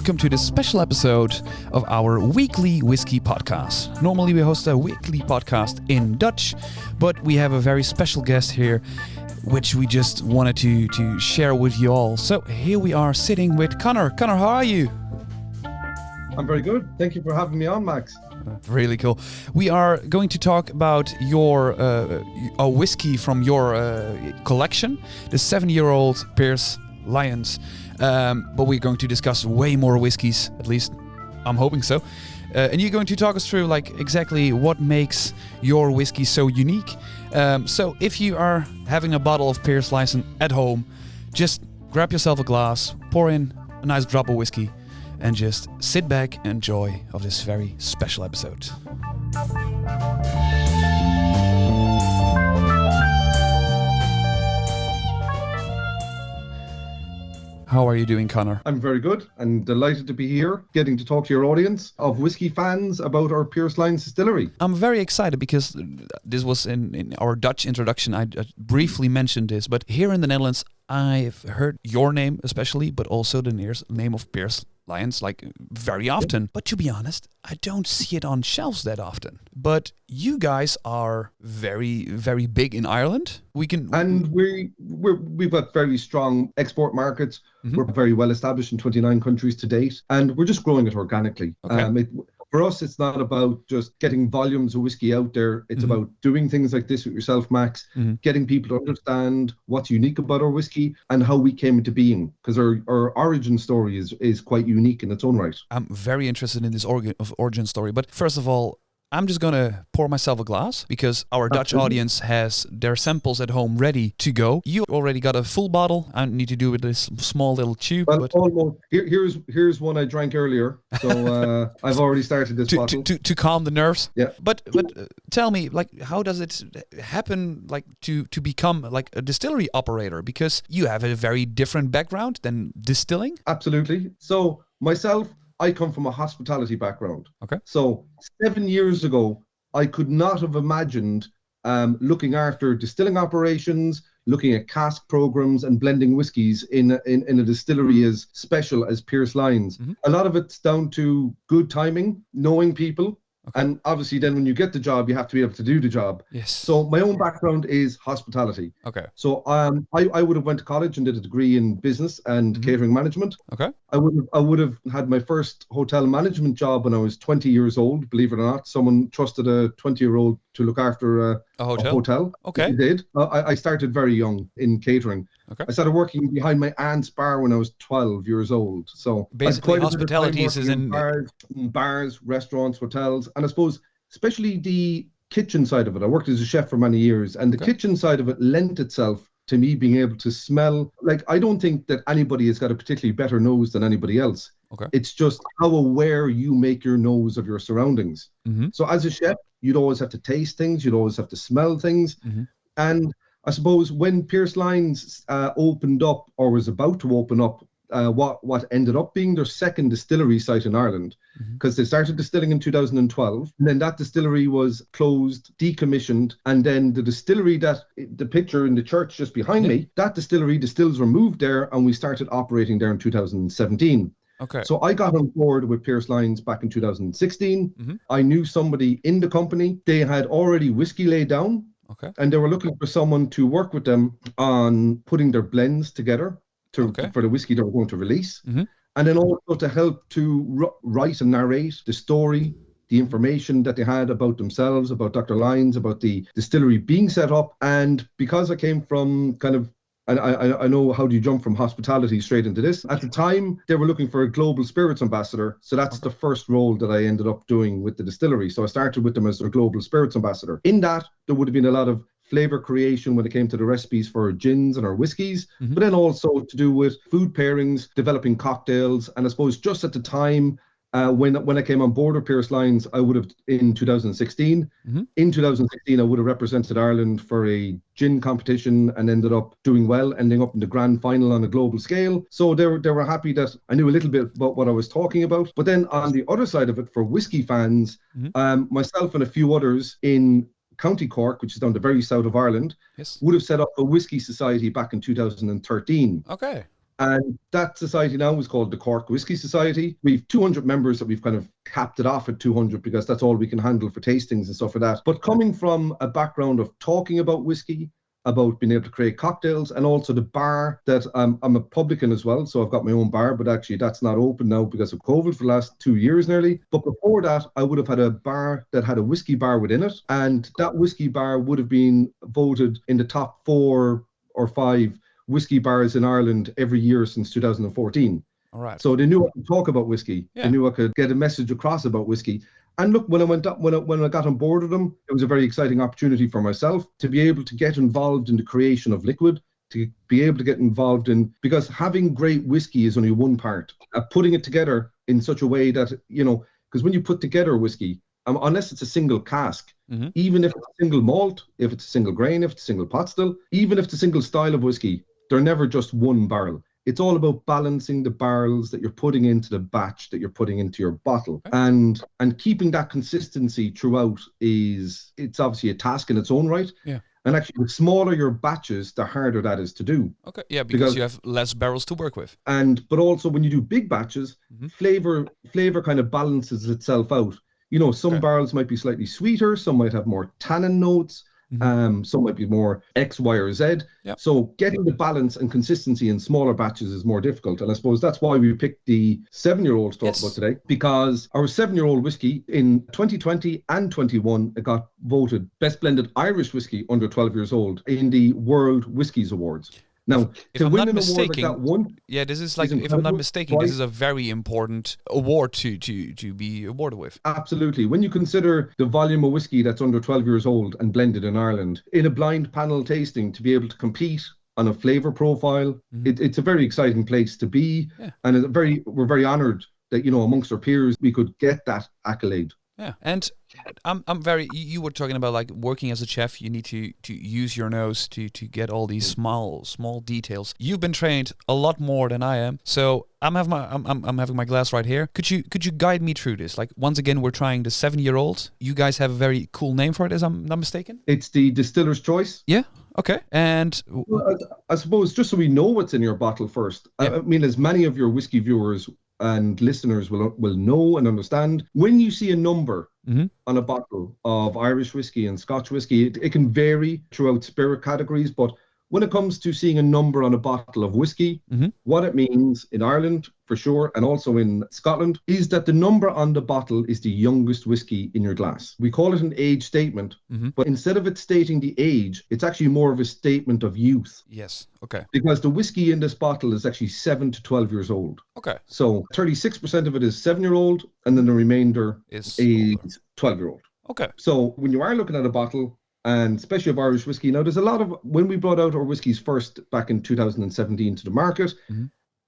welcome to this special episode of our weekly whiskey podcast. Normally we host a weekly podcast in Dutch, but we have a very special guest here, which we just wanted to share with you all. So here we are sitting with Connor. Connor, how are you? I'm very good. Thank you for having me on, Max. Really cool. We are going to talk about your a whiskey from your collection, the 7-year-old Pearse Lyons. But we're going to discuss way more whiskeys, at least I'm hoping so. And you're going to talk us through like exactly what makes your whiskey so unique. So if you are having a bottle of Pearse Lyons at home, just grab yourself a glass, pour in a nice drop of whiskey, and just sit back and enjoy of this very special episode. How are you doing, Connor? I'm very good and delighted to be here, getting to talk to your audience of whiskey fans about our Pearse Lyons distillery. I'm very excited because this was in our Dutch introduction. I briefly mentioned this, but here in the Netherlands, I've heard your name especially, but also the name of Pearse Lyons like very often. But to be honest, I don't see it on shelves that often. But you guys are very, very big in Ireland. We've got very strong export markets. Mm-hmm. We're very well established in 29 countries to date, and we're just growing it organically. Okay. For us, it's not about just getting volumes of whiskey out there. It's about doing things like this with yourself, Max, getting people to understand what's unique about our whiskey and how we came into being, because our origin story is quite unique in its own right. I'm very interested in this origin story. But first of all, I'm just going to pour myself a glass because our Dutch audience has their samples at home ready to go. You already got a full bottle. I need to do with this small little tube. Well, almost. Here's one I drank earlier. So I've already started this bottle. To calm the nerves? Yeah. But tell me, like, how does it happen, like, to become, like, a distillery operator? Because you have a very different background than distilling. Absolutely. So myself, I come from a hospitality background. Okay. So 7 years ago, I could not have imagined looking after distilling operations, looking at cask programs and blending whiskies in a distillery as special as Pearse Lyons. Mm-hmm. A lot of it's down to good timing, knowing people. Okay. And obviously then when you get the job, you have to be able to do the job. Yes. So my own background is hospitality. Okay. So I would have went to college and did a degree in business and catering management. Okay. I would have had my first hotel management job when I was 20 years old, believe it or not. Someone trusted a 20-year-old to look after a hotel. Okay. I did. I started very young in catering. Okay. I started working behind my aunt's bar when I was 12 years old. So basically hospitality is in bars, restaurants, hotels, and I suppose especially the kitchen side of it. I worked as a chef for many years, and the kitchen side of it lent itself to me being able to smell. Like, I don't think that anybody has got a particularly better nose than anybody else. Okay. It's just how aware you make your nose of your surroundings. Mm-hmm. So as a chef, you'd always have to taste things, you'd always have to smell things. Mm-hmm. And I suppose when Pearse Lyons opened up, or was about to open up, what ended up being their second distillery site in Ireland, because they started distilling in 2012, and then that distillery was closed, decommissioned, and then the distillery the picture in the church just behind me, that distills were moved there, and we started operating there in 2017. Okay. So I got on board with Pearse Lyons back in 2016. Mm-hmm. I knew somebody in the company. They had already whiskey laid down. Okay. And they were looking for someone to work with them on putting their blends together for the whiskey they were going to release. Mm-hmm. And then also to help to write and narrate the story, the information that they had about themselves, about Dr. Lyons, about the distillery being set up. And because I came from kind of, and I know how do you jump from hospitality straight into this. At the time, they were looking for a global spirits ambassador. So that's the first role that I ended up doing with the distillery. So I started with them as their global spirits ambassador. In that, there would have been a lot of flavor creation when it came to the recipes for our gins and our whiskeys, but then also to do with food pairings, developing cocktails. And I suppose just at the time, when I came on board with Pearse Lyons, I would have, in 2016, in 2016, I would have represented Ireland for a gin competition and ended up doing well, ending up in the grand final on a global scale. So they were happy that I knew a little bit about what I was talking about. But then on the other side of it, for whiskey fans, myself and a few others in County Cork, which is down the very south of Ireland, would have set up a whiskey society back in 2013. Okay. And that society now is called the Cork Whisky Society. We've 200 members that we've kind of capped it off at 200 because that's all we can handle for tastings and stuff like that. But coming from a background of talking about whiskey, about being able to create cocktails, and also the bar that I'm a publican as well. So I've got my own bar, but actually that's not open now because of COVID for the last 2 years nearly. But before that, I would have had a bar that had a whiskey bar within it. And that whiskey bar would have been voted in the top 4 or 5 whiskey bars in Ireland every year since 2014. All right. So they knew I could talk about whiskey. Yeah. They knew I could get a message across about whiskey. And look, when I got on board with them, it was a very exciting opportunity for myself to be able to get involved in the creation of liquid, to be able to get involved in, because having great whiskey is only one part. Putting it together in such a way that, because when you put together whiskey, unless it's a single cask, even if it's a single malt, if it's a single grain, if it's a single pot still, even if it's a single style of whiskey, they're never just one barrel. It's all about balancing the barrels that you're putting into the batch that you're putting into your bottle. Okay. And keeping that consistency throughout it's obviously a task in its own right. Yeah. And actually, the smaller your batches, the harder that is to do. Okay, yeah, because you have less barrels to work with. But also when you do big batches, flavor kind of balances itself out. Some barrels might be slightly sweeter, some might have more tannin notes. Some might be more X, Y, or Z. Yep. So getting the balance and consistency in smaller batches is more difficult. And I suppose that's why we picked the 7-year-old to talk about today, because our 7-year-old whiskey in 2020 and 21, it got voted Best Blended Irish Whiskey under 12 years old in the World Whiskies Awards. Now, if I'm not mistaken, this is like, if I'm not mistaken, this is a very important award to be awarded with. Absolutely. When you consider the volume of whiskey that's under 12 years old and blended in Ireland, in a blind panel tasting, to be able to compete on a flavour profile, it's a very exciting place to be. Yeah. And we're very honoured that, amongst our peers, we could get that accolade. Yeah, and you were talking about like working as a chef, you need to use your nose to get all these small details. You've been trained a lot more than I am, so I'm having my glass right here. Could you guide me through this? Like, once again, we're trying the 7-year-old. You guys have a very cool name for it, as I'm not mistaken. It's the Distiller's Choice. Yeah. Okay. And I suppose just so we know what's in your bottle first. Yeah. I mean, as many of your whiskey viewers and listeners will know and understand, when you see a number on a bottle of Irish whiskey and Scotch whiskey, it can vary throughout spirit categories, but when it comes to seeing a number on a bottle of whiskey, what it means in Ireland, for sure, and also in Scotland, is that the number on the bottle is the youngest whiskey in your glass. We call it an age statement, but instead of it stating the age, it's actually more of a statement of youth. Yes, okay. Because the whiskey in this bottle is actually 7 to 12 years old. Okay. So 36% of it is 7-year-old, and then the remainder is 12-year-old. Okay. So when you are looking at a bottle, and especially of Irish whiskey, now there's a lot of, when we brought out our whiskies first back in 2017 to the market,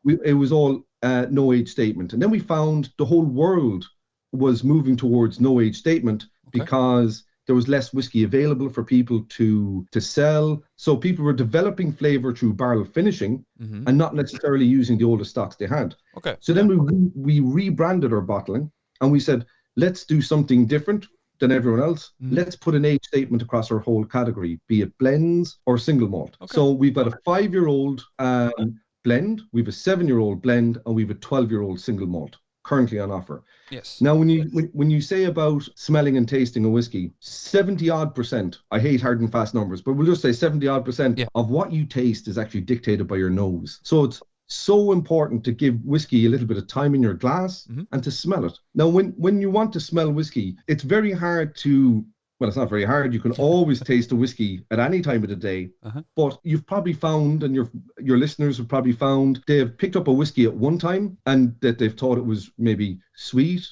it was all no age statement. And then we found the whole world was moving towards no age statement because there was less whiskey available for people to sell. So people were developing flavor through barrel finishing and not necessarily using the oldest stocks they had. Okay. So then we rebranded our bottling and we said, let's do something different than everyone else. Let's put an age statement across our whole category, be it blends or single malt. Okay. So we've got a 5-year-old blend, we've a 7-year-old blend, and we've a 12-year-old single malt currently on offer. Yes. Now, when you say about smelling and tasting a whiskey, 70-odd%, I hate hard and fast numbers, but we'll just say 70-odd% of what you taste is actually dictated by your nose. So it's so important to give whiskey a little bit of time in your glass and to smell it. Now, when you want to smell whiskey, it's very hard to, well, it's not very hard. You can always taste a whiskey at any time of the day, but you've probably found, and your listeners have probably found, they've picked up a whiskey at one time and that they've thought it was maybe sweet,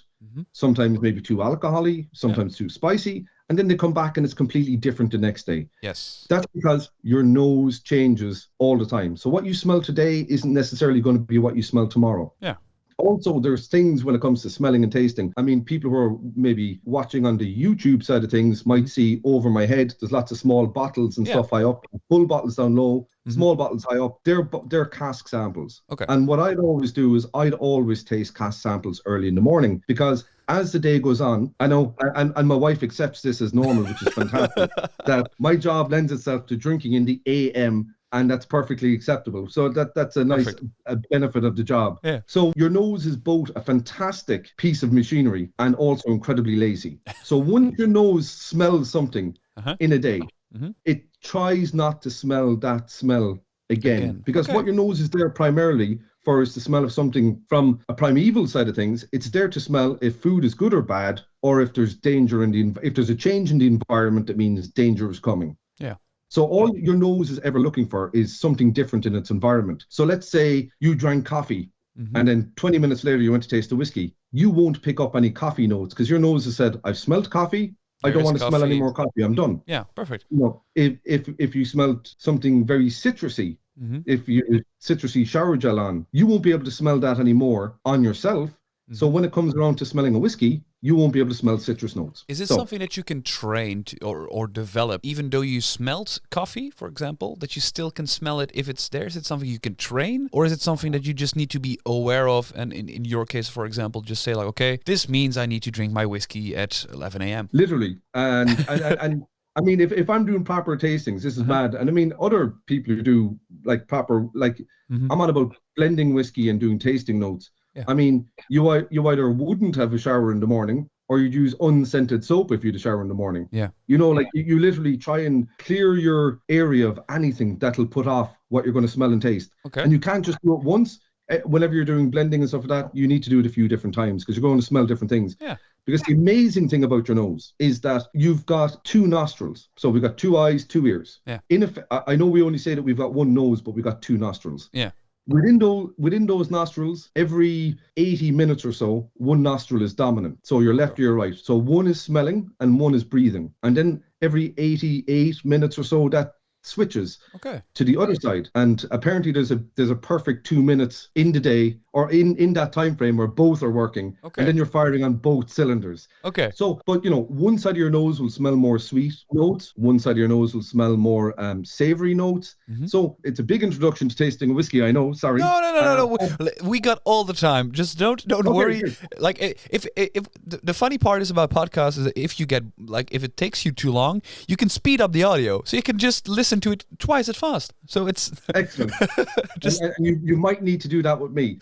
sometimes maybe too alcoholic, sometimes too spicy, and then they come back and it's completely different the next day. Yes. That's because your nose changes all the time. So what you smell today isn't necessarily going to be what you smell tomorrow. Yeah. Also, there's things when it comes to smelling and tasting. I mean, people who are maybe watching on the YouTube side of things might see over my head, there's lots of small bottles and stuff high up, full bottles down low, small bottles high up. They're cask samples. Okay. And what I'd always do is I'd always taste cask samples early in the morning, because as the day goes on, I know, and my wife accepts this as normal, which is fantastic, that my job lends itself to drinking in the AM and that's perfectly acceptable. So that's a nice benefit of the job. Yeah. So your nose is both a fantastic piece of machinery and also incredibly lazy. So once your nose smells something in a day, it tries not to smell that smell again. Because what your nose is there primarily for is the smell of something from a primeval side of things. It's there to smell if food is good or bad, or if there's danger if there's a change in the environment, that means danger is coming. Yeah. So all your nose is ever looking for is something different in its environment. So let's say you drank coffee and then 20 minutes later you went to taste the whiskey. You won't pick up any coffee notes because your nose has said, I've smelled coffee. I don't want to smell any more coffee. I'm done. Yeah, perfect. If you smelled something very citrusy, if you citrusy shower gel on, you won't be able to smell that anymore on yourself. So when it comes around to smelling a whiskey, you won't be able to smell citrus notes. Is it something that you can train or develop, even though you smelt coffee, for example, that you still can smell it if it's there? Is it something you can train, or is it something that you just need to be aware of? And in your case, for example, just say like, okay, this means I need to drink my whiskey at 11 a.m. Literally. And I mean, if I'm doing proper tastings, this is mad. And I mean, other people who do like proper, like I'm on about blending whiskey and doing tasting notes. Yeah. I mean, you either wouldn't have a shower in the morning, or you'd use unscented soap if you had a shower in the morning. Yeah. Like you literally try and clear your area of anything that'll put off what you're going to smell and taste. Okay. And you can't just do it once. Whenever you're doing blending and stuff like that, you need to do it a few different times because you're going to smell different things. Yeah. Because the amazing thing about your nose is that you've got two nostrils. So we've got two eyes, two ears. Yeah. I know we only say that we've got one nose, but we've got two nostrils. Yeah. Within those nostrils, every 80 minutes or so, one nostril is dominant. So your left or your right. So one is smelling and one is breathing. And then every 88 minutes or so, that switches to the other side. And apparently there's a perfect 2 minutes in the day or in that time frame where both are working. And then you're firing on both cylinders. So, but one side of your nose will smell more sweet notes. One side of your nose will smell more savory notes. So it's a big introduction to tasting a whiskey, I know. Sorry. No. We got all the time. Just don't worry. Good. Like if the funny part is about podcasts is that if it takes you too long, you can speed up the audio. So you can just listen to it twice as fast. So it's excellent. And you might need to do that with me.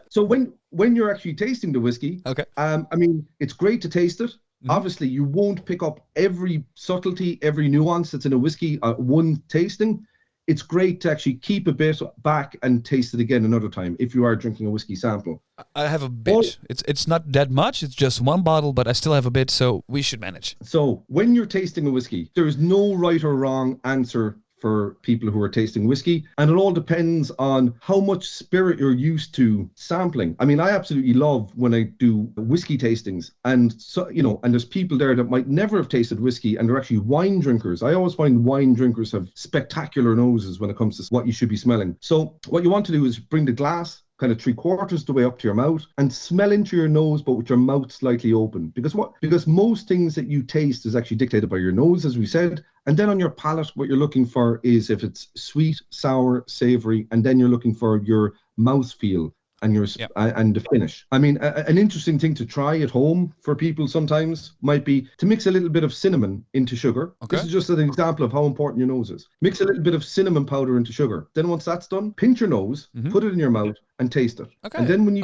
So when you're actually tasting the whiskey, I mean, it's great to taste it. Obviously, you won't pick up every subtlety, every nuance that's in a whiskey at one tasting. It's great to actually keep a bit back and taste it again another time if you are drinking a whiskey sample. I have a bit. It's not that much. It's just one bottle, but I still have a bit, so we should manage. So when you're tasting a whiskey, there is no right or wrong answer for people who are tasting whiskey, and it all depends on how much spirit you're used to sampling. I mean, I absolutely love when I do whiskey tastings, and so and there's people there that might never have tasted whiskey and they're actually wine drinkers. I always find wine drinkers have spectacular noses when it comes to what you should be smelling. So what you want to do is bring the glass kind of 3/4 the way up to your mouth and smell into your nose, but with your mouth slightly open. Because most things that you taste is actually dictated by your nose, as we said. And then on your palate, what you're looking for is if it's sweet, sour, savory, and then you're looking for your mouthfeel and and the finish. I mean, an interesting thing to try at home for people sometimes might be to mix a little bit of cinnamon into sugar. This is just an example of how important your nose is. Mix a little bit of cinnamon powder into sugar. Then once that's done, pinch your nose, put it in your mouth, and taste it. And then when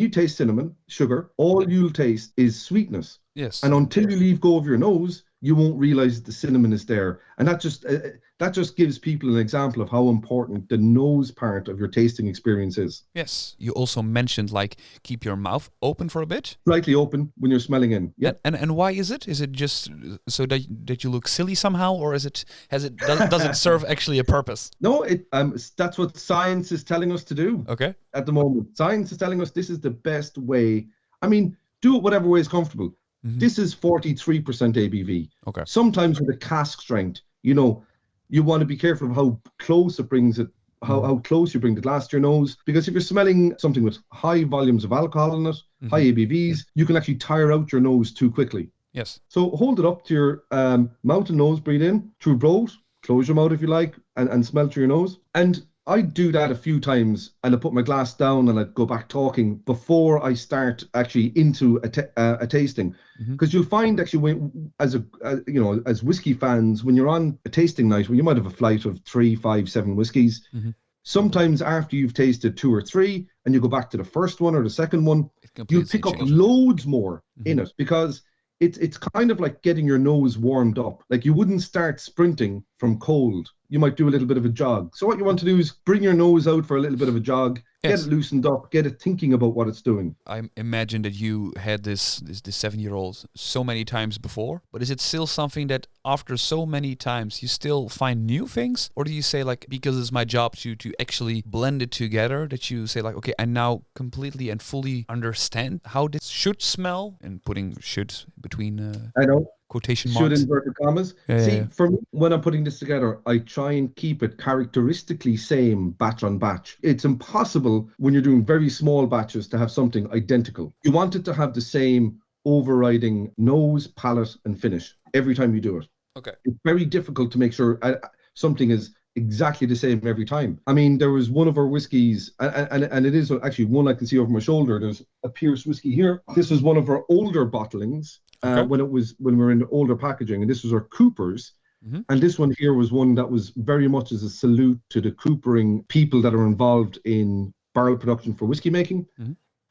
you taste cinnamon, sugar, all you'll taste is sweetness. Yes. And until you leave go of your nose, you won't realize the cinnamon is there. And that just gives people an example of how important the nose part of your tasting experience is. Yes. You also mentioned keep your mouth open for a bit. Slightly open when you're smelling in. Yeah. And why is it? Is it just so that you look silly somehow, or does it serve actually a purpose? No, that's what science is telling us to do. Okay. At the moment, science is telling us this is the best way. I mean, do it whatever way is comfortable. This is 43% ABV. Okay. Sometimes with a cask strength, you want to be careful of how close it brings it, how close you bring the glass to your nose. Because if you're smelling something with high volumes of alcohol in it, high ABVs, you can actually tire out your nose too quickly. Yes. So hold it up to your mouth and nose, breathe in through both. Close your mouth if you like, and smell through your nose. And I do that a few times, and I put my glass down and I go back talking before I start actually into a tasting, because you'll find actually as whiskey fans, when you're on a tasting night, where you might have a flight of 3, 5, 7 whiskeys. Sometimes after you've tasted 2 or 3, and you go back to the first one or the second one, you'll pick up loads more in it, because it's kind of like getting your nose warmed up. Like, you wouldn't start sprinting from cold. You might do a little bit of a jog. So what you want to do is bring your nose out for a little bit of a jog, get it loosened up, get it thinking about what it's doing. I imagine that you had this 7-year-old so many times before, but is it still something that after so many times you still find new things? Or do you say, like, because it's my job to actually blend it together, that you say, like, okay, I now completely and fully understand how this should smell, and putting should between I know. quotation marks. Should inverted commas. See, for me, when I'm putting this together, I try and keep it characteristically same batch on batch. It's impossible when you're doing very small batches to have something identical. You want it to have the same overriding nose, palate, and finish every time you do it. Okay. It's very difficult to make sure something is exactly the same every time. I mean, there was one of our whiskies, and it is actually one I can see over my shoulder. There's a Pearse whiskey here. This was one of our older bottlings. When we were in older packaging, and this was our Coopers, and this one here was one that was very much as a salute to the coopering people that are involved in barrel production for whiskey making.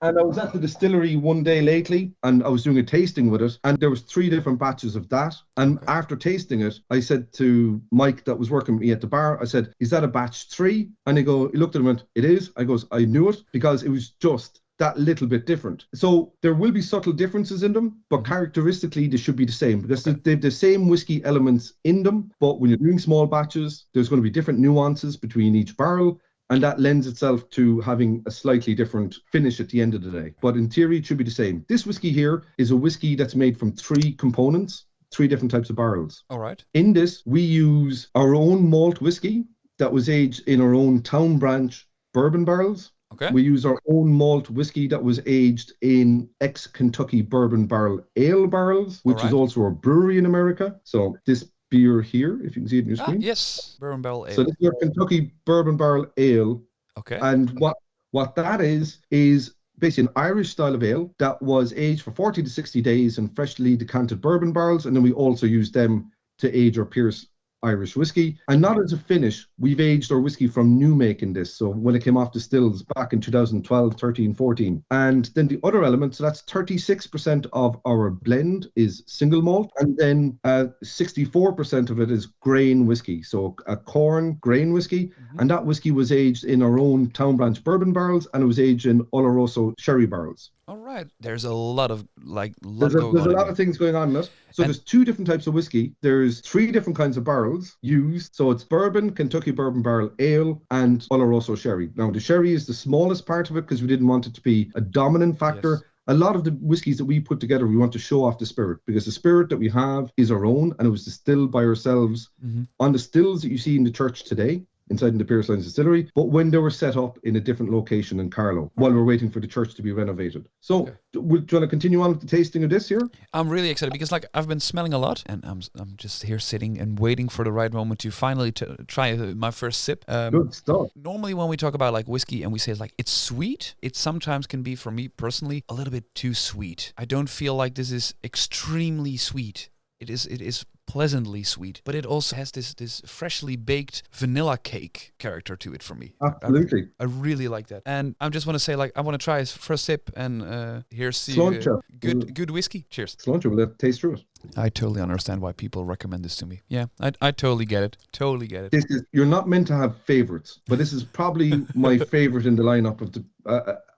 And I was at the distillery one day lately, and I was doing a tasting with it, and there was 3 different batches of that. And after tasting it, I said to Mike that was working with me at the bar, I said, "Is that a batch 3?" And he looked at him and went, "It is." I goes, "I knew it, because it was just that little bit different." So there will be subtle differences in them, but characteristically they should be the same, because they have the same whiskey elements in them. But when you're doing small batches, there's going to be different nuances between each barrel, and that lends itself to having a slightly different finish at the end of the day. But in theory, it should be the same. This whiskey here is a whiskey that's made from 3 components, 3 different types of barrels. All right. In this, we use our own malt whiskey that was aged in our own Town Branch bourbon barrels. Okay. We use our own malt whiskey that was aged in ex-Kentucky bourbon barrel ale barrels, which is also a brewery in America. So this beer here, if you can see it on your screen. Yes, bourbon barrel ale. So this is our Kentucky bourbon barrel ale. Okay. And what that is basically an Irish style of ale that was aged for 40 to 60 days in freshly decanted bourbon barrels. And then we also use them to age our Pearse Irish whiskey. And not as a finish, we've aged our whiskey from new make in this. So when it came off the stills back in 2012, 13, 14. And then the other element, so that's 36% of our blend is single malt. And then 64% of it is grain whiskey. So a corn grain whiskey. And that whiskey was aged in our own Town Branch bourbon barrels, and it was aged in Oloroso sherry barrels. All right. There's a lot of there's a lot of things going on in it. So there's 2 different types of whiskey. There's 3 different kinds of barrels used. So it's bourbon, Kentucky bourbon barrel ale, and Oloroso sherry. Now the sherry is the smallest part of it because we didn't want it to be a dominant factor. Yes. A lot of the whiskies that we put together, we want to show off the spirit, because the spirit that we have is our own, and it was distilled by ourselves on the stills that you see in the church today, inside in the Pearse Lyons distillery, but when they were set up in a different location in Carlow while we're waiting for the church to be renovated. So do you want to continue on with the tasting of this here? I'm really excited because I've been smelling a lot, and I'm just here sitting and waiting for the right moment to finally try my first sip. Good stuff. Normally when we talk about whiskey and we say it's sweet, it sometimes can be, for me personally, a little bit too sweet. I don't feel like this is extremely sweet. It is pleasantly sweet, but it also has this freshly baked vanilla cake character to it for me. Absolutely. I really like that. And I just want to say, I want to try his first sip, and here's the good whiskey. Cheers. Cilantro, we'll taste through it. I totally understand why people recommend this to me. Yeah, I totally get it. Totally get it. You're not meant to have favorites, but this is probably my favorite in the lineup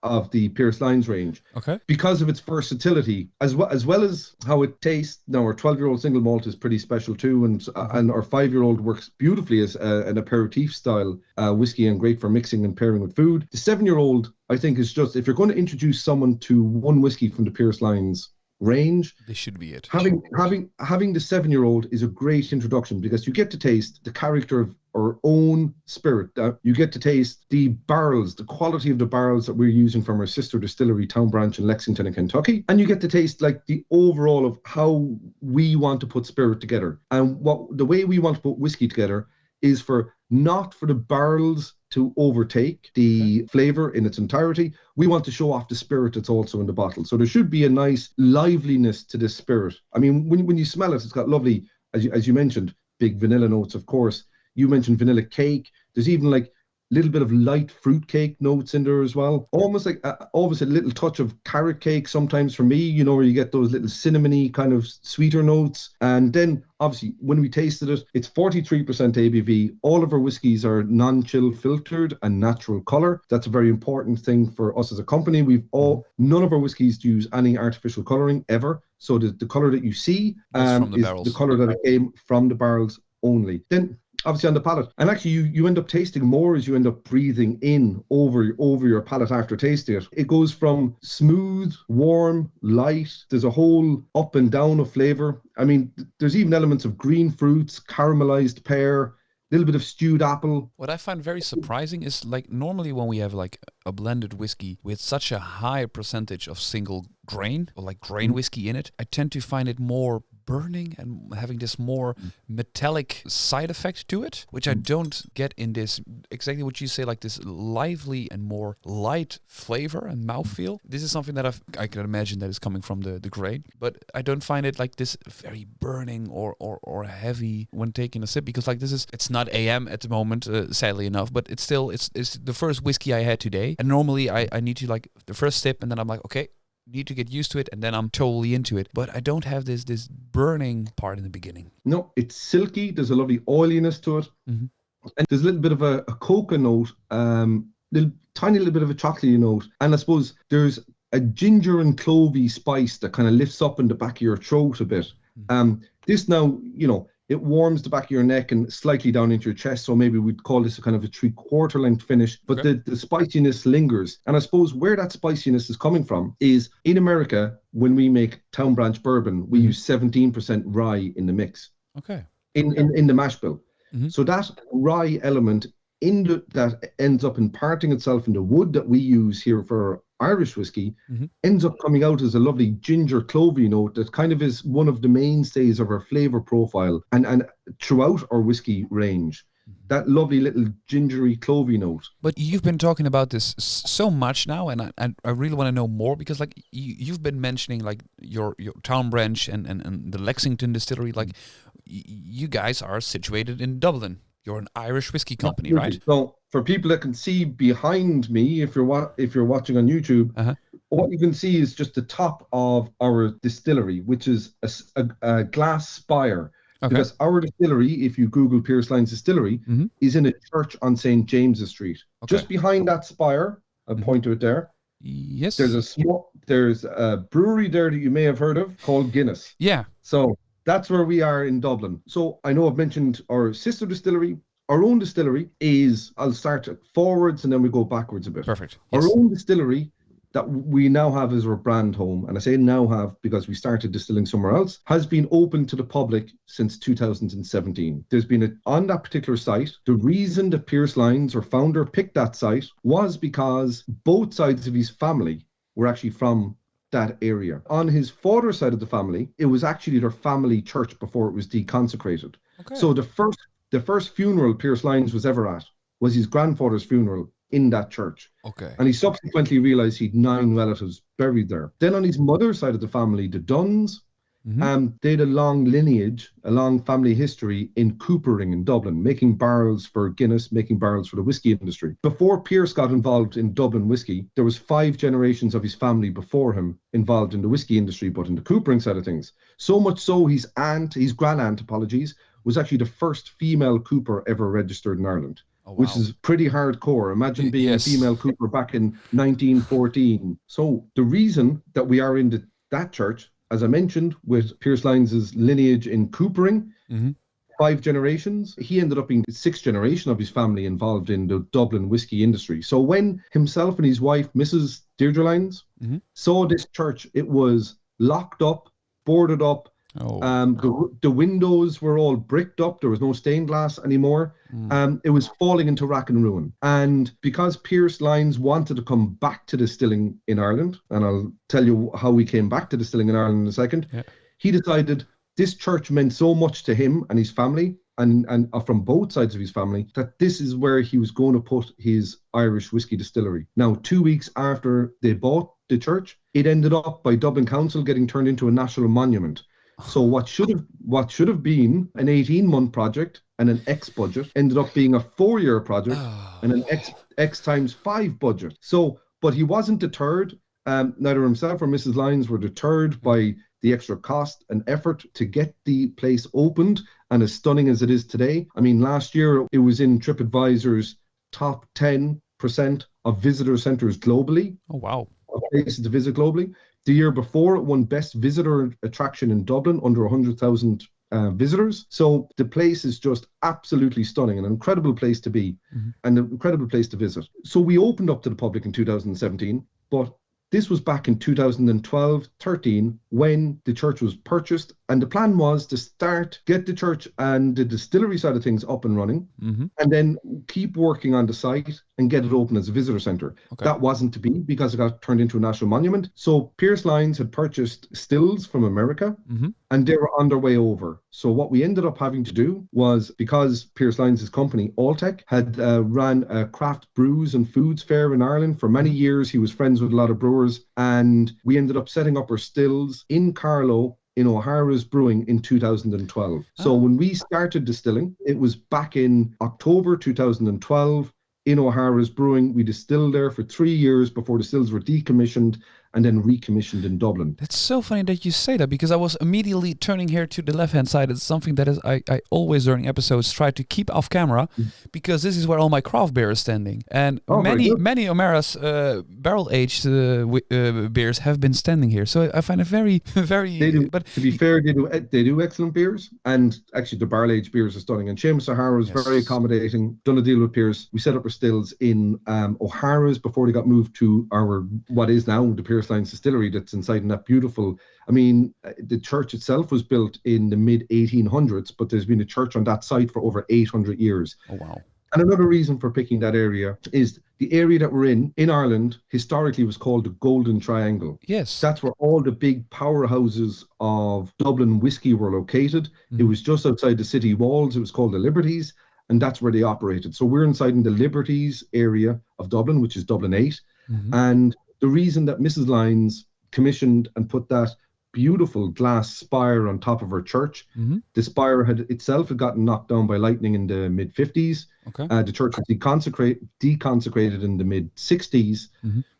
of the Pearse Lyons range. Okay. Because of its versatility, as well as how it tastes. Now, our 12-year-old single malt is pretty special too, and our 5-year-old works beautifully as an aperitif style whiskey, and great for mixing and pairing with food. The 7-year-old, I think, is just, if you're going to introduce someone to one whiskey from the Pearse Lyons range, this should be it. Having the 7-year-old is a great introduction, because you get to taste the character of our own spirit. You get to taste the barrels, the quality of the barrels that we're using from our sister distillery, Town Branch in Lexington in Kentucky, and you get to taste the overall of how we want to put spirit together. And the way we want to put whiskey together is not for the barrels to overtake the flavor in its entirety. We want to show off the spirit that's also in the bottle. So there should be a nice liveliness to this spirit. I mean, when you smell it, it's got lovely, as you mentioned, big vanilla notes, of course. You mentioned vanilla cake. There's even like little bit of light fruitcake notes in there as well. Almost like always a little touch of carrot cake sometimes for me, you know, where you get those little cinnamony kind of sweeter notes. And then obviously when we tasted it, it's 43% ABV. All of our whiskies are non-chill filtered and natural color. That's a very important thing for us as a company. None of our whiskies use any artificial coloring ever. So the color that you see is the color that came from the barrels only. Then obviously on the palate, and actually you end up tasting more as you end up breathing in over your palate after tasting it. It goes from smooth, warm, light. There's a whole up and down of flavor. I mean, there's even elements of green fruits, caramelized pear, little bit of stewed apple. What I find very surprising is, like, normally when we have like a blended whiskey with such a high percentage of single grain or like grain whiskey in it, I tend to find it more burning and having this more metallic side effect to it, which I don't get in this. Exactly what you say, like this lively and more light flavor and mouthfeel. This is something that I can imagine that is coming from the grain, but I don't find it like this very burning or heavy when taking a sip, because like it's not AM at the moment, sadly enough, but it's the first whiskey I had today, and normally I need to like the first sip and then I'm like, okay, need to get used to it, and then I'm totally into it. But I don't have this burning part in the beginning. No, it's silky. There's a lovely oiliness to it. And there's a little bit of a cocoa note, tiny little bit of a chocolatey note. And I suppose there's a ginger and clovey spice that kind of lifts up in the back of your throat a bit. This now, you know, it warms the back of your neck and slightly down into your chest. So maybe we'd call this a kind of a 3/4 length finish, but the spiciness lingers. And I suppose where that spiciness is coming from is in America, when we make Town Branch bourbon, we use 17% rye in the mix. Okay. In the mash bill. So that rye element that ends up imparting itself in the wood that we use here for Irish whiskey ends up coming out as a lovely ginger clovey note that kind of is one of the mainstays of our flavor profile and throughout our whiskey range. That lovely little gingery clovey note. But you've been talking about this so much now, and I really want to know more, because like you've been mentioning like your Town Branch and the Lexington distillery. Like you guys are situated in Dublin. You're an Irish whiskey company, right? So for people that can see behind me, if you're watching on YouTube, what you can see is just the top of our distillery, which is a glass spire. Okay. Because our distillery, if you Google Pearse Lyons Distillery, is in a church on St. James's Street. Okay. Just behind that spire, I'll point to it there. Yes. There's a brewery there that you may have heard of called Guinness. Yeah. So that's where we are in Dublin. So I know I've mentioned our sister distillery. Our own distillery is, I'll start forwards and then we go backwards a bit. Perfect. Yes. Our own distillery that we now have as our brand home, and I say now have because we started distilling somewhere else, has been open to the public since 2017. There's been on that particular site, the reason that Pearse Lyons, our founder, picked that site was because both sides of his family were actually from that area. On his father's side of the family, it was actually their family church before it was deconsecrated. Okay. So the first funeral Pearse Lyons was ever at was his grandfather's funeral in that church. Okay. And he subsequently realized he'd 9 relatives buried there. Then on his mother's side of the family, the Dunns, they had a long lineage, a long family history in coopering in Dublin, making barrels for Guinness, making barrels for the whiskey industry. Before Pearse got involved in Dublin whiskey, there was 5 generations of his family before him involved in the whiskey industry, but in the coopering side of things. So much so his grand-aunt, was actually the first female cooper ever registered in Ireland. Oh, wow. Which is pretty hardcore. Imagine being a female cooper back in 1914. So the reason that we are in that church, as I mentioned, with Pearse Lyons' lineage in coopering, 5 generations, he ended up being the 6th generation of his family involved in the Dublin whiskey industry. So when himself and his wife, Mrs. Deirdre Lyons, saw this church, it was locked up, boarded up. The windows were all bricked up. There was no stained glass anymore. It was falling into rack and ruin. And because Pearse Lyons wanted to come back to distilling in Ireland, and I'll tell you how we came back to distilling in Ireland in a second, he decided this church meant so much to him and his family and from both sides of his family, that this is where he was going to put his Irish whiskey distillery. Now, 2 weeks after they bought the church, it ended up by Dublin Council getting turned into a national monument. So what should have been an 18-month project and an X budget ended up being a 4-year project and an X times 5 budget. So, but he wasn't deterred. Neither himself or Mrs. Lyons were deterred by the extra cost and effort to get the place opened and as stunning as it is today. I mean, last year it was in TripAdvisor's top 10% of visitor centres globally. Oh, wow. Of places to visit globally. The year before, it won Best Visitor Attraction in Dublin, under 100,000 visitors. So the place is just absolutely stunning, an incredible place to be and an incredible place to visit. So we opened up to the public in 2017, but this was back in 2012-13 when the church was purchased, and the plan was to get the church and the distillery side of things up and running, and then keep working on the site and get it open as a visitor centre. Okay. That wasn't to be because it got turned into a national monument. So Pearse Lyons had purchased stills from America, and they were on their way over. So what we ended up having to do was, because Pearse Lyons' company, Alltech, had ran a craft brews and foods fair in Ireland for many years. He was friends with a lot of brewers, and we ended up setting up our stills in Carlow in O'Hara's Brewing in 2012. So when we started distilling, it was back in October 2012 in O'Hara's Brewing. We distilled there for 3 years before the stills were decommissioned and then recommissioned in Dublin. It's so funny that you say that, because I was immediately turning here to the left-hand side. It's something that I always during episodes try to keep off camera, because this is where all my craft beer is standing. And many O'Mara's barrel-aged beers have been standing here. So I find it very, very... They do, but to be fair, they do excellent beers. And actually, the barrel-aged beers are stunning. And Seamus O'Hara was very accommodating, done a deal with Pearse. We set up our stills in O'Hara's before they got moved to what is now the Pearse Lyons distillery that's inside in that beautiful, I mean, the church itself was built in the mid 1800s, but there's been a church on that site for over 800 years. Oh, wow. And another reason for picking that area is the area that we're in Ireland, historically was called the Golden Triangle. Yes. That's where all the big powerhouses of Dublin whiskey were located. It was just outside the city walls. It was called the Liberties, and that's where they operated. So we're inside in the Liberties area of Dublin, which is Dublin 8. And the reason that Mrs. Lyons commissioned and put that beautiful glass spire on top of her church, the spire had gotten knocked down by lightning in the mid-50s. Okay. The church was deconsecrated in the mid-60s.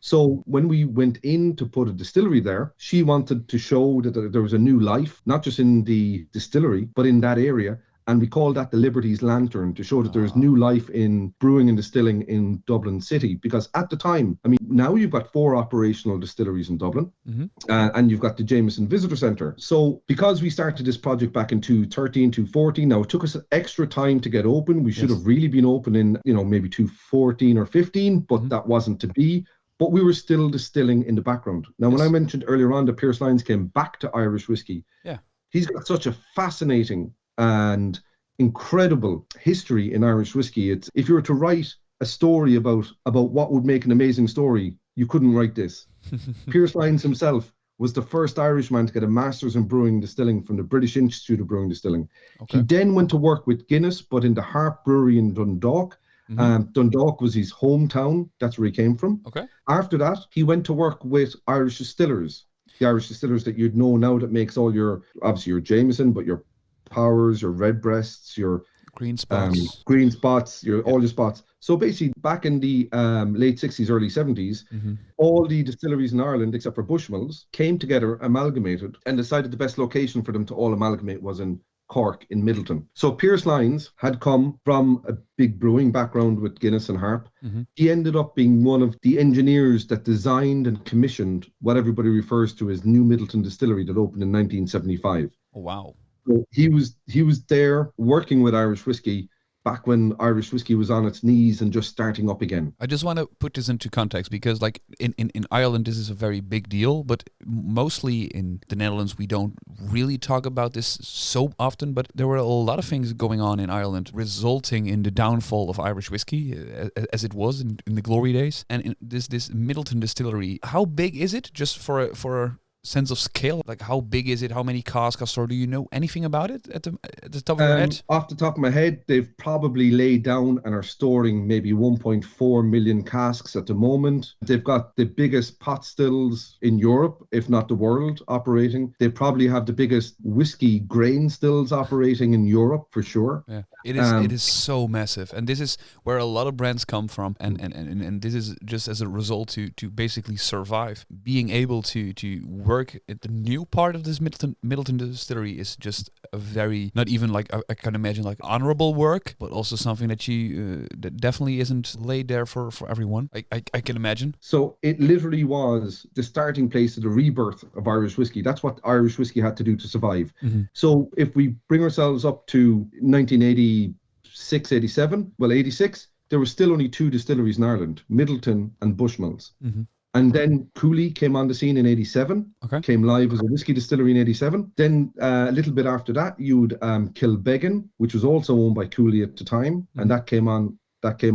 So when we went in to put a distillery there, she wanted to show that there was a new life, not just in the distillery, but in that area. And we call that the Liberties Lantern, to show that there's new life in brewing and distilling in Dublin City. Because at the time, I mean, now you've got 4 operational distilleries in Dublin, and you've got the Jameson Visitor Centre. So because we started this project back in 2013, 2014, now it took us extra time to get open. We should have really been open in, maybe 2014 or 15, but that wasn't to be. But we were still distilling in the background. Now, when I mentioned earlier on that Pearse Lyons came back to Irish whiskey, he's got such a fascinating and incredible history in Irish whiskey. It's, if you were to write a story about what would make an amazing story, you couldn't write this. Pearse Lyons himself was the first Irishman to get a master's in brewing and distilling from the British Institute of Brewing and Distilling. Okay. He then went to work with Guinness, but in the Harp Brewery in Dundalk. Dundalk was his hometown. That's where he came from. Okay. After that, he went to work with Irish distillers, the Irish distillers that you'd know now that makes all your, obviously your Jameson, but your Powers, your Redbreasts, your Green Spots, all your spots. So basically, back in the late 60s, early 70s, all the distilleries in Ireland, except for Bushmills, came together, amalgamated, and decided the best location for them to all amalgamate was in Cork, in Middleton. So Pearse Lyons had come from a big brewing background with Guinness and Harp. He ended up being one of the engineers that designed and commissioned what everybody refers to as New Middleton Distillery that opened in 1975. Oh, wow. So he was there working with Irish whiskey back when Irish whiskey was on its knees and just starting up again. I just want to put this into context, because like in Ireland, this is a very big deal, but mostly in the Netherlands, we don't really talk about this so often, but there were a lot of things going on in Ireland resulting in the downfall of Irish whiskey as it was in the glory days. And in this Middleton distillery, how big is it, just for sense of scale? Like, how big is it? How many casks are stored? Do you know anything about it at the top of your head? Off the top of my head, they've probably laid down and are storing maybe 1.4 million casks at the moment. They've got the biggest pot stills in Europe, if not the world, operating. They probably have the biggest whiskey grain stills operating in Europe for sure. Yeah, it is so massive, and this is where a lot of brands come from, and this is just as a result to basically survive. Being able to work at the new part of this Midleton distillery is just a very, not even like I can imagine, like honorable work, but also something that that definitely isn't laid there for everyone. I can imagine. So it literally was the starting place of the rebirth of Irish whiskey. That's what Irish whiskey had to do to survive. Mm-hmm. So if we bring ourselves up to 1986, 87, well, 86, there were still only 2 distilleries in Ireland, Midleton and Bushmills. Mm-hmm. And then Cooley came on the scene in 87, came live as a whiskey distillery in 87. Then a little bit after that, you'd Kilbeggan, which was also owned by Cooley at the time, mm-hmm. and that came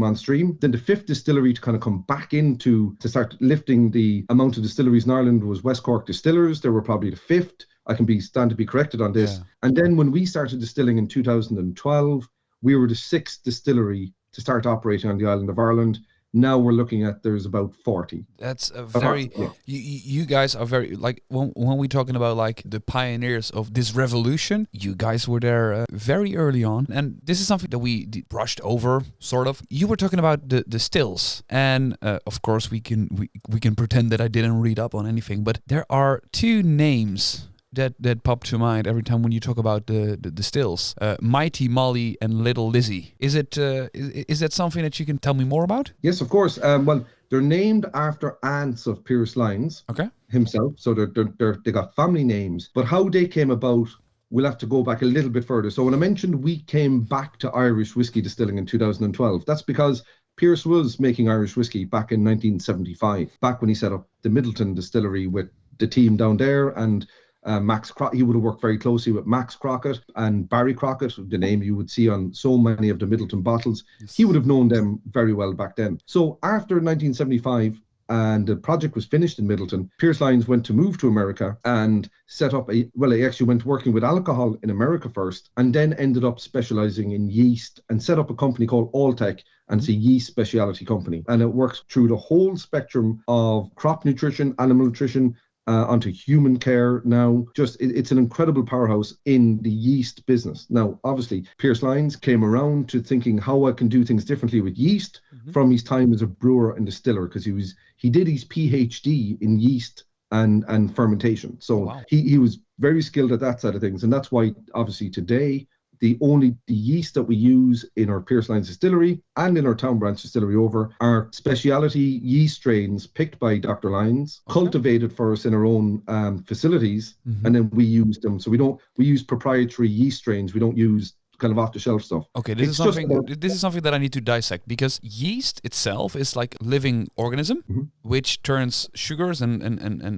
on stream. Then the 5th distillery to kind of come back to start lifting the amount of distilleries in Ireland was West Cork Distillers. They were probably the 5th. I can stand to be corrected on this. Yeah. And then when we started distilling in 2012, we were the 6th distillery to start operating on the island of Ireland. Now we're looking at there's about 40. That's a very, you guys are very, like, when we're talking about like the pioneers of this revolution, you guys were there very early on. And this is something that we brushed over, sort of. You were talking about the stills. And of course we can pretend that I didn't read up on anything, but there are 2 names that pop to mind every time when you talk about the stills. Mighty Molly and Little Lizzie. Is that something that you can tell me more about? Yes, of course. Well, they're named after aunts of Pearse Lyons himself. So they got family names. But how they came about, we'll have to go back a little bit further. So when I mentioned we came back to Irish whiskey distilling in 2012, that's because Pearse was making Irish whiskey back in 1975, back when he set up the Midleton distillery with the team down there, and Max Crockett. He would have worked very closely with Max Crockett and Barry Crockett, the name you would see on so many of the Midleton bottles. Yes. He would have known them very well back then. So after 1975, and the project was finished in Midleton, Pearse Lyons went to move to America and set up he actually went working with alcohol in America first, and then ended up specializing in yeast and set up a company called Alltech, and it's a yeast specialty company. And it works through the whole spectrum of crop nutrition, animal nutrition, onto human care now. It's an incredible powerhouse in the yeast business. Now, obviously, Pearse Lyons came around to thinking how I can do things differently with yeast from his time as a brewer and distiller, because he did his PhD in yeast and fermentation. So he was very skilled at that side of things. And that's why, obviously, today, the yeast that we use in our Pearse Lyons distillery and in our Town Branch distillery are speciality yeast strains picked by Dr. Lyons, cultivated for us in our own facilities, and then we use them. So we use proprietary yeast strains. We don't use kind of off-the-shelf stuff. Okay, this is something that I need to dissect, because yeast itself is like a living organism, which turns sugars and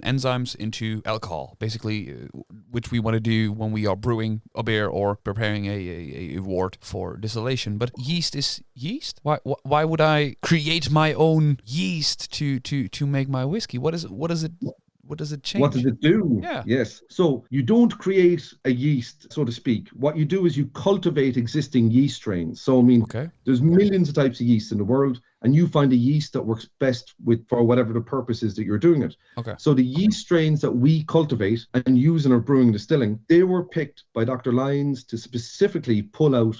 enzymes into alcohol, basically, which we want to do when we are brewing a beer or preparing a wort for distillation. But yeast is yeast. Why would I create my own yeast to make my whiskey? What does it change? What does it do? Yeah. Yes. So you don't create a yeast, so to speak. What you do is you cultivate existing yeast strains. So, I mean, there's millions of types of yeast in the world, and you find a yeast that works best for whatever the purpose is that you're doing it. Okay. So the yeast strains that we cultivate and use in our brewing and distilling, they were picked by Dr. Lyons to specifically pull out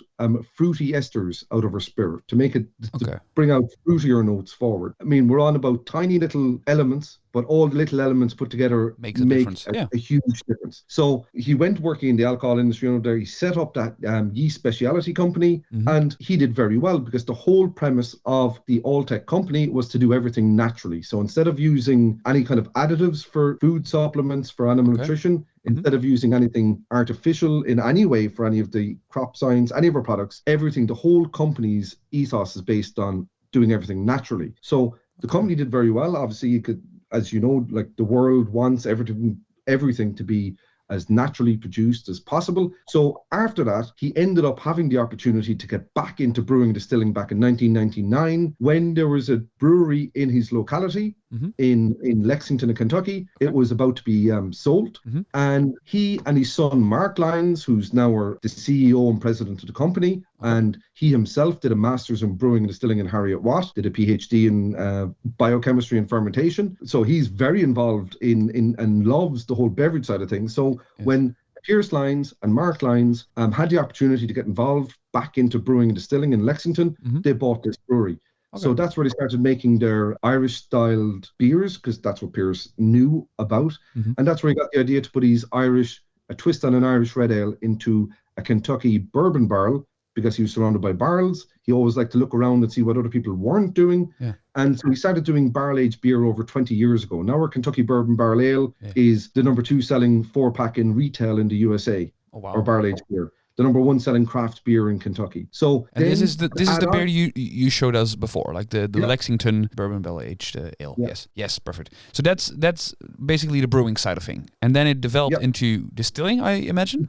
fruity esters out of our spirit, to make it, to bring out fruitier notes forward. I mean, we're on about tiny little elements, but all the little elements put together make a huge difference. So he went working in the alcohol industry there. He set up that yeast specialty company, and he did very well, because the whole premise of the Alltech company was to do everything naturally. So instead of using any kind of additives for food supplements, for animal nutrition, instead of using anything artificial in any way for any of the crop science, any of our products, the whole company's ethos is based on doing everything naturally. So the company did very well. Obviously, you could, as you know, like, the world wants everything to be as naturally produced as possible. So after that, he ended up having the opportunity to get back into brewing and distilling back in 1999, when there was a brewery in his locality in Lexington, in Kentucky. Okay. It was about to be sold. And he and his son, Mark Lyons, who's now the CEO and president of the company, and he himself did a master's in brewing and distilling in Heriot-Watt, did a PhD in biochemistry and fermentation. So he's very involved in and loves the whole beverage side of things. So when Pierce Lyons and Mark Lyons had the opportunity to get involved back into brewing and distilling in Lexington, they bought this brewery. Okay. So that's where they started making their Irish-styled beers, because that's what Pierce knew about. And that's where he got the idea to put a twist on an Irish red ale into a Kentucky bourbon barrel, because he was surrounded by barrels. He always liked to look around and see what other people weren't doing. Yeah. And so he started doing barrel-aged beer over 20 years ago. Now our Kentucky Bourbon Barrel Ale is the number 2 selling 4-pack in retail in the USA, or barrel-aged beer. The number 1 selling craft beer in Kentucky. So, and this is the beer you showed us before, like the Lexington Bourbon Barrel Aged Ale. Yeah. Yes, perfect. So that's basically the brewing side of thing, and then it developed into distilling, I imagine.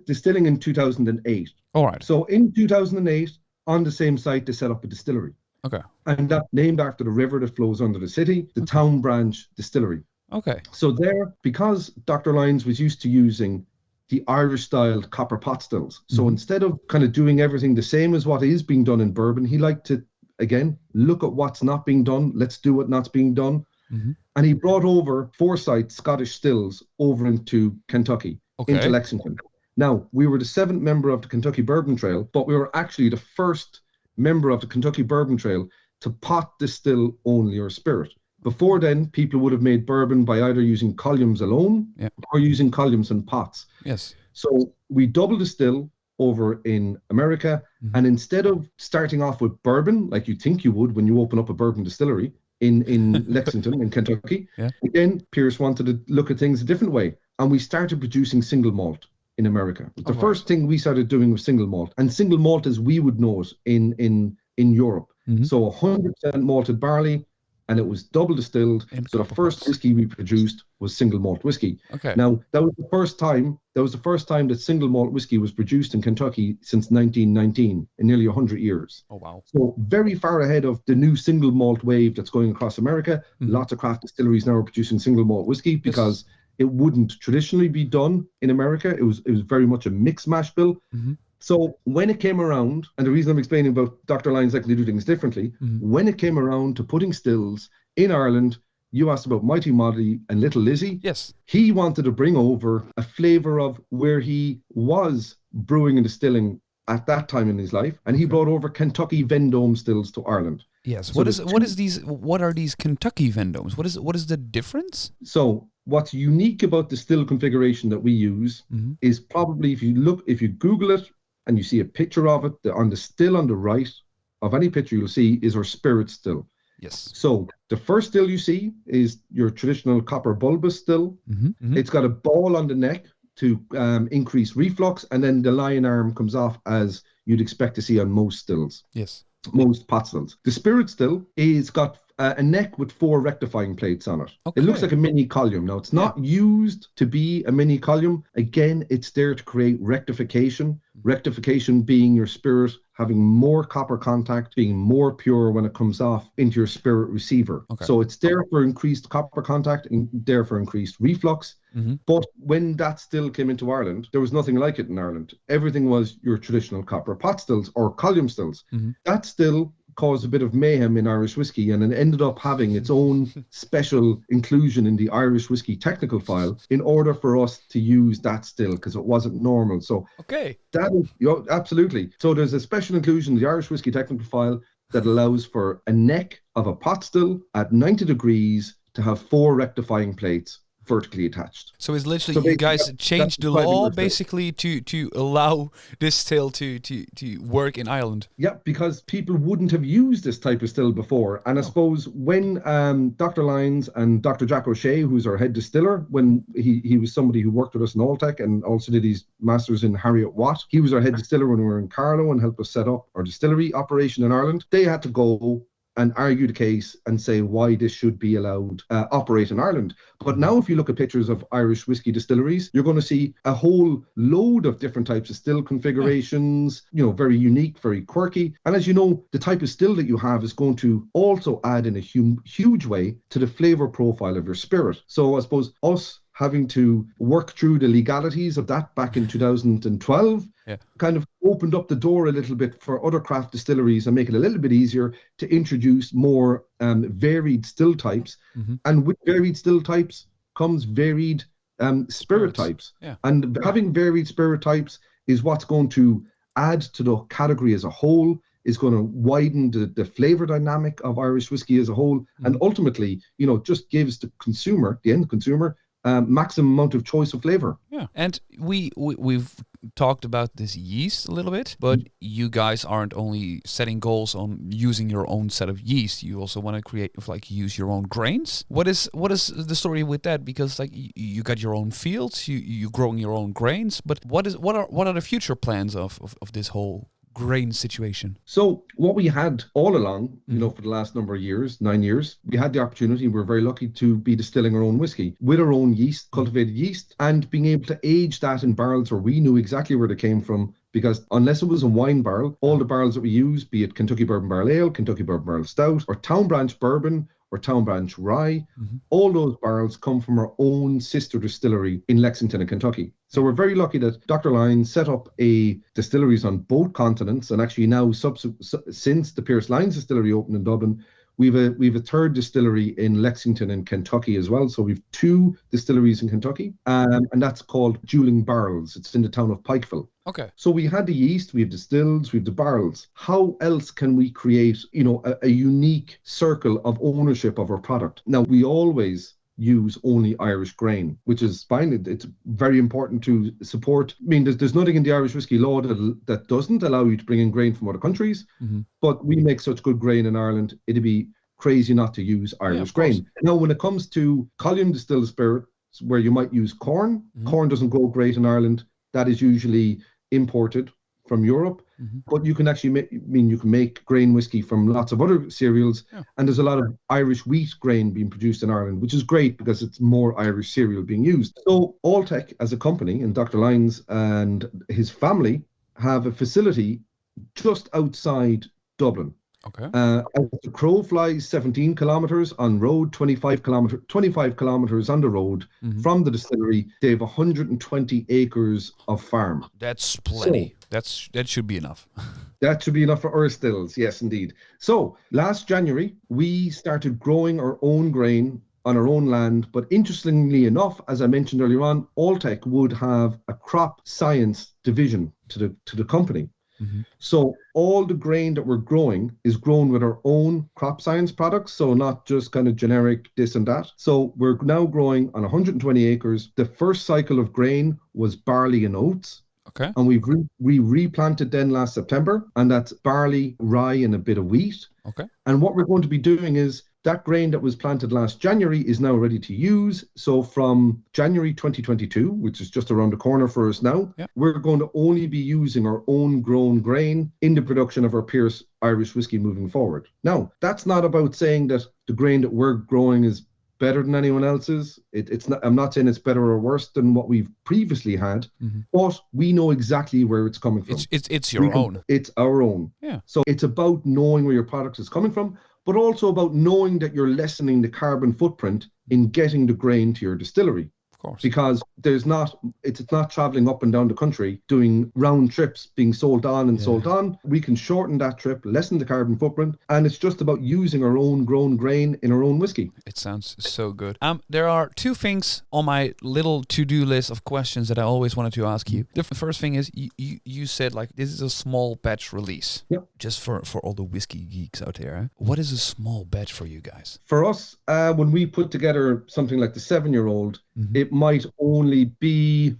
Distilling in 2008. All right. So in 2008, on the same site, they set up a distillery. Okay. And that's named after the river that flows under the city, the Town Branch Distillery. Okay. So there, because Dr. Lyons was used to using the Irish-styled copper pot stills, so instead of kind of doing everything the same as what is being done in bourbon, he liked to, again, look at what's not being done. Let's do what not's being done. And he brought over Foresight Scottish stills over into Kentucky. Into Lexington. Now, we were the 7th member of the Kentucky Bourbon Trail, but we were actually the first member of the Kentucky Bourbon Trail to pot distill only or spirit. Before then, people would have made bourbon by either using columns alone or using columns and pots. Yes. So we double distill over in America, and instead of starting off with bourbon, like you think you would when you open up a bourbon distillery in Lexington, in Kentucky, again, Pierce wanted to look at things a different way. And we started producing single malt in America. The first thing we started doing was single malt. And single malt, as we would know it in Europe. So 100% malted barley, and it was double distilled. So the first whiskey we produced was single malt whiskey. Okay. Now, that was the first time that single malt whiskey was produced in Kentucky since 1919, in nearly 100 years. Oh, wow. So very far ahead of the new single malt wave that's going across America. Lots of craft distilleries now are producing single malt whiskey because it wouldn't traditionally be done in America. It was very much a mix mash bill. So when it came around, and the reason I'm explaining about Dr. Lyons likely to do things differently, when it came around to putting stills in Ireland, you asked about Mighty Molly and Little Lizzie. Yes. He wanted to bring over a flavour of where he was brewing and distilling at that time in his life, and he brought over Kentucky Vendome stills to Ireland. Yes. So what are these Kentucky Vendomes? What is the difference? So what's unique about the still configuration that we use is probably if you Google it and you see a picture of it, on the still on the right of any picture you'll see is our spirit still. Yes. So the first still you see is your traditional copper bulbous still. It's got a ball on the neck to increase reflux, and then the lion arm comes off as you'd expect to see on most stills. Yes. Most pot stills. The spirit still is got a neck with 4 rectifying plates on it. Okay. It looks like a mini column. Now, it's not used to be a mini column. Again, it's there to create rectification. Rectification being your spirit having more copper contact, being more pure when it comes off into your spirit receiver. Okay. So it's there for increased copper contact and there for increased reflux. But when that still came into Ireland, there was nothing like it in Ireland. Everything was your traditional copper pot stills or column stills. That still caused a bit of mayhem in Irish whiskey, and it ended up having its own special inclusion in the Irish whiskey technical file in order for us to use that still, because it wasn't normal. So that is absolutely. So there's a special inclusion in the Irish whiskey technical file that allows for a neck of a pot still at 90 degrees to have 4 rectifying plates vertically attached. So it's literally you guys changed the law basically to allow this still to work in Ireland. Yeah, because people wouldn't have used this type of still before. And I suppose when Dr. Lyons and Dr. Jack O'Shea, who's our head distiller, when he was somebody who worked with us in Alltech and also did his masters in Heriot-Watt, he was our head distiller when we were in Carlow and helped us set up our distillery operation in Ireland. They had to go and argue the case and say why this should be allowed operate in Ireland. But now if you look at pictures of Irish whiskey distilleries, you're going to see a whole load of different types of still configurations, very unique, very quirky. And as you know, the type of still that you have is going to also add in a huge way to the flavor profile of your spirit. So I suppose us having to work through the legalities of that back in 2012 kind of opened up the door a little bit for other craft distilleries and make it a little bit easier to introduce more varied still types. And with varied still types comes varied spirit types. And having varied spirit types is what's going to add to the category as a whole, is going to widen the flavor dynamic of Irish whiskey as a whole, and ultimately, just gives the end consumer, maximum amount of choice of flavor. Yeah, and we've talked about this yeast a little bit, but you guys aren't only setting goals on using your own set of yeast. You also want to use your own grains. What is the story with that? Because you got your own fields, you growing your own grains, but what are the future plans of this whole grain situation? So what we had all along, for the last number of years, 9 years, we had the opportunity, we're very lucky to be distilling our own whiskey with our own yeast, cultivated yeast, and being able to age that in barrels where we knew exactly where they came from. Because unless it was a wine barrel, all the barrels that we use, be it Kentucky Bourbon Barrel Ale, Kentucky Bourbon Barrel Stout, or Town Branch Bourbon, or Town Branch Rye, all those barrels come from our own sister distillery in Lexington and Kentucky. So we're very lucky that Dr. Lyons set up distilleries on both continents, and actually now, since the Pearse Lyons distillery opened in Dublin, we've a third distillery in Lexington and Kentucky as well. So we've 2 distilleries in Kentucky, and that's called Dueling Barrels. It's in the town of Pikeville. Okay. So we had the yeast, we have the stills, we have the barrels. How else can we create, a unique circle of ownership of our product? Now, we always use only Irish grain, which is fine. It's very important to support. I mean, there's nothing in the Irish whiskey law that doesn't allow you to bring in grain from other countries, but we make such good grain in Ireland, it'd be crazy not to use Irish grain. Now, when it comes to column distilled spirits, where you might use corn, corn doesn't grow great in Ireland. That is usually imported from Europe, but you can actually make grain whiskey from lots of other cereals, and there's a lot of Irish wheat grain being produced in Ireland, which is great because it's more Irish cereal being used. So Alltech as a company, and Dr. Lyons and his family have a facility just outside Dublin. Okay. As the crow flies, 17 kilometers on road, 25 kilometers on the road from the distillery. They have 120 acres of farm. That's plenty. So, that should be enough. That should be enough for our stills. Yes, indeed. So last January, we started growing our own grain on our own land. But interestingly enough, as I mentioned earlier on, Alltech would have a crop science division to the company. So all the grain that we're growing is grown with our own crop science products, so not just kind of generic this and that. So we're now growing on 120 acres. The first cycle of grain was barley and oats. Okay. And we replanted then last September, and that's barley, rye, and a bit of wheat. Okay. And what we're going to be doing is that grain that was planted last January is now ready to use. So from January 2022, which is just around the corner for us now, we're going to only be using our own grown grain in the production of our Pearse Irish whiskey moving forward. Now, that's not about saying that the grain that we're growing is better than anyone else's. It's not. I'm not saying it's better or worse than what we've previously had, but we know exactly where it's coming from. It's your own. It's our own. Yeah. So it's about knowing where your product is coming from, but also about knowing that you're lessening the carbon footprint in getting the grain to your distillery. Of course. Because it's not traveling up and down the country doing round trips being sold on and sold on. We can shorten that trip, lessen the carbon footprint, and it's just about using our own grown grain in our own whiskey. It sounds so good. There are 2 things on my little to-do list of questions that I always wanted to ask you. The first thing is you said this is a small batch release. Yep. Just for all the whiskey geeks out there. What is a small batch for you guys? For us, when we put together something like the 7-year-old, it might only be,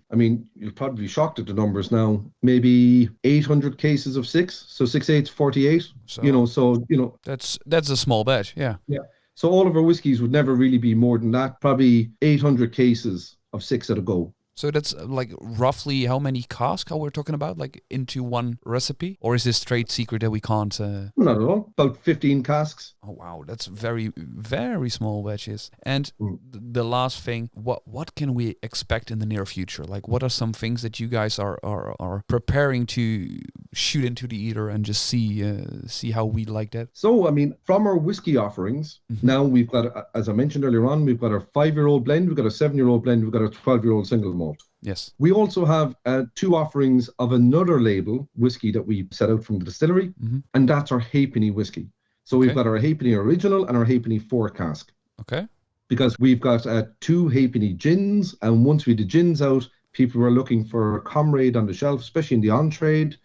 you'll probably be shocked at the numbers now, maybe 800 cases of 6. So 6 8's 48. So, That's a small batch, yeah. Yeah. So all of our whiskies would never really be more than that, probably 800 cases of 6 at a go. So that's like roughly how many casks are we talking about, like into one recipe? Or is this trade secret that we can't... Not at all. About 15 casks. Oh, wow. That's very, very small batches. And the last thing, what can we expect in the near future? Like, what are some things that you guys are preparing to shoot into the eater and just see how we like that? So, I mean, from our whiskey offerings, now we've got, as I mentioned earlier on, we've got our 5-year-old blend, we've got a 7-year-old blend, we've got a 12-year-old single malt. Yes. We also have 2 offerings of another label whiskey that we set out from the distillery, and that's our Halfpenny whiskey. So we've got our Halfpenny Original and our Halfpenny 4 cask. Okay. Because we've got 2 Halfpenny gins, and once we did gins out, people were looking for a comrade on the shelf, especially in the on-trade,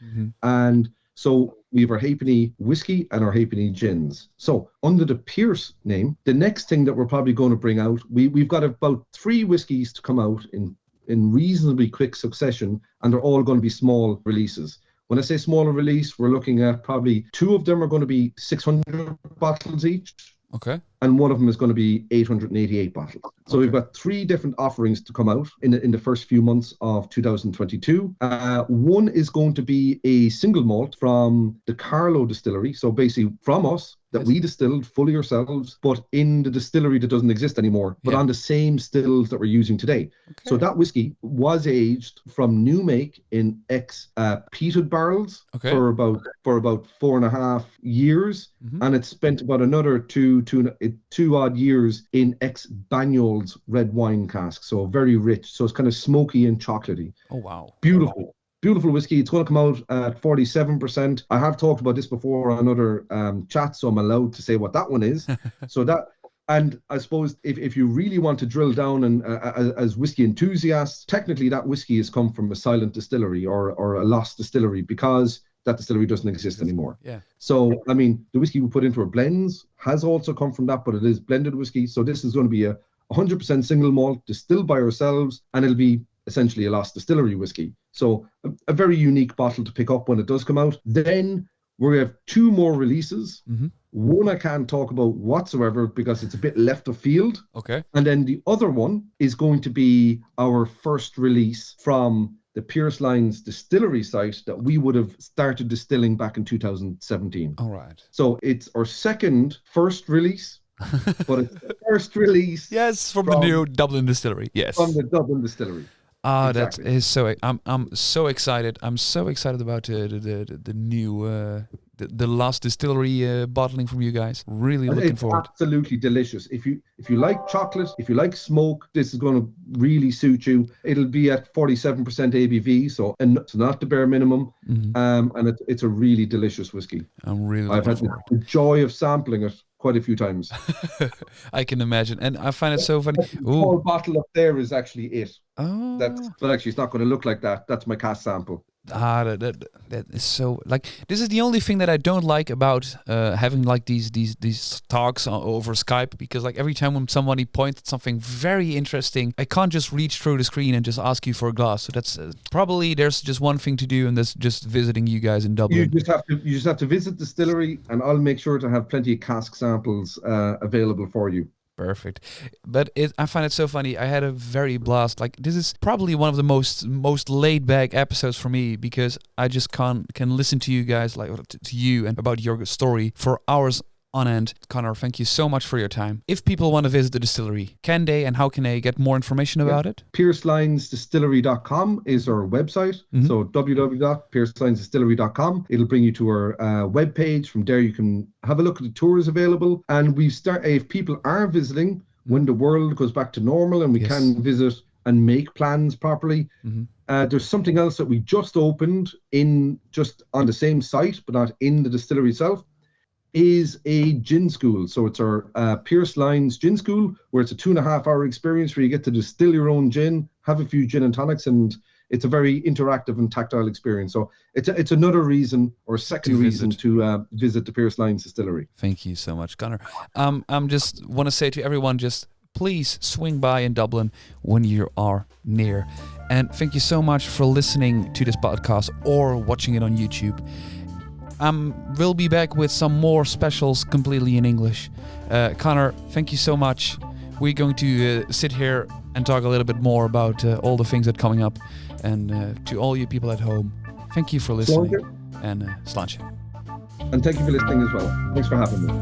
and so we have our Halfpenny whiskey and our Halfpenny gins. So under the Pearse name, the next thing that we're probably going to bring out, we've got about 3 whiskies to come out in reasonably quick succession, and they're all going to be small releases. When I say smaller release, we're looking at probably 2 of them are going to be 600 bottles each. Okay. And one of them is going to be 888 bottles. So we've got 3 different offerings to come out in the first few months of 2022. One is going to be a single malt from the Carlow distillery. So basically from us, that we distilled fully ourselves, but in the distillery that doesn't exist anymore, but on the same stills that we're using today. Okay. So that whiskey was aged from new make in peated barrels for about 4.5 years, and it spent about another two odd years in Banyol's red wine cask. So very rich. So it's kind of smoky and chocolatey. Oh wow! Beautiful. Beautiful whiskey. It's going to come out at 47%. I have talked about this before on other chats, so I'm allowed to say what that one is. So that, and I suppose if you really want to drill down and as whiskey enthusiasts, technically that whiskey has come from a silent distillery or a lost distillery because that distillery doesn't exist anymore. Yeah. So, I mean, the whiskey we put into our blends has also come from that, but it is blended whiskey. So this is going to be a 100% single malt distilled by ourselves, and it'll be essentially a lost distillery whiskey. So a very unique bottle to pick up when it does come out. Then we have 2 more releases. One I can't talk about whatsoever because it's a bit left of field. Okay. And then the other one is going to be our first release from the Pearse Lyons distillery site that we would have started distilling back in 2017. All right. So it's our first release. But it's the first release. Yes, from the new Dublin distillery. Yes. From the Dublin distillery. Ah, exactly. That is so. I'm so excited. I'm so excited about the new the last distillery bottling from you guys. Really looking forward. It's absolutely delicious. If you like chocolate, if you like smoke, this is going to really suit you. It'll be at 47% ABV, so it's not the bare minimum. And it's a really delicious whiskey. I'm really looking forward. I've had the joy of sampling it quite a few times. I can imagine, and I find it so funny. The whole bottle up there is actually it. Oh. But actually, it's not going to look like that. That's my cast sample. That is so, like, this is the only thing that I don't like about having like these talks over Skype, because like every time when somebody points at something very interesting, I can't just reach through the screen and just ask you for a glass. So that's probably there's just one thing to do, and that's just visiting you guys in Dublin. You just have to visit the distillery, and I'll make sure to have plenty of cask samples available for you. Perfect. But I find it so funny. I had a very blast. Like, this is probably one of the most laid back episodes for me, because I just can listen to you guys, like to you and about your story for hours on end. Connor, thank you so much for your time. If people want to visit the distillery, can they, and how can they get more information about it? PearseLyonsDistillery.com is our website. So www.PearseLyonsDistillery.com. It'll bring you to our webpage. From there, you can have a look at the tours available. And if people are visiting, when the world goes back to normal and we can visit and make plans properly, there's something else that we just opened just on the same site, but not in the distillery itself, is a gin school. So it's our Pearse Lyons Gin School, where it's a 2.5-hour experience where you get to distill your own gin, have a few gin and tonics, and it's a very interactive and tactile experience. So it's another reason, or a second reason, to visit the Pearse Lyons Distillery. Thank you so much, Connor. I'm just want to say to everyone, just please swing by in Dublin when you are near. And thank you so much for listening to this podcast or watching it on YouTube. We'll be back with some more specials completely in English. Connor, thank you so much we're going to sit here and talk a little bit more about all the things that are coming up. And to all you people at home, thank you for listening. And Slàinte. And thank you for listening as well. Thanks for having me.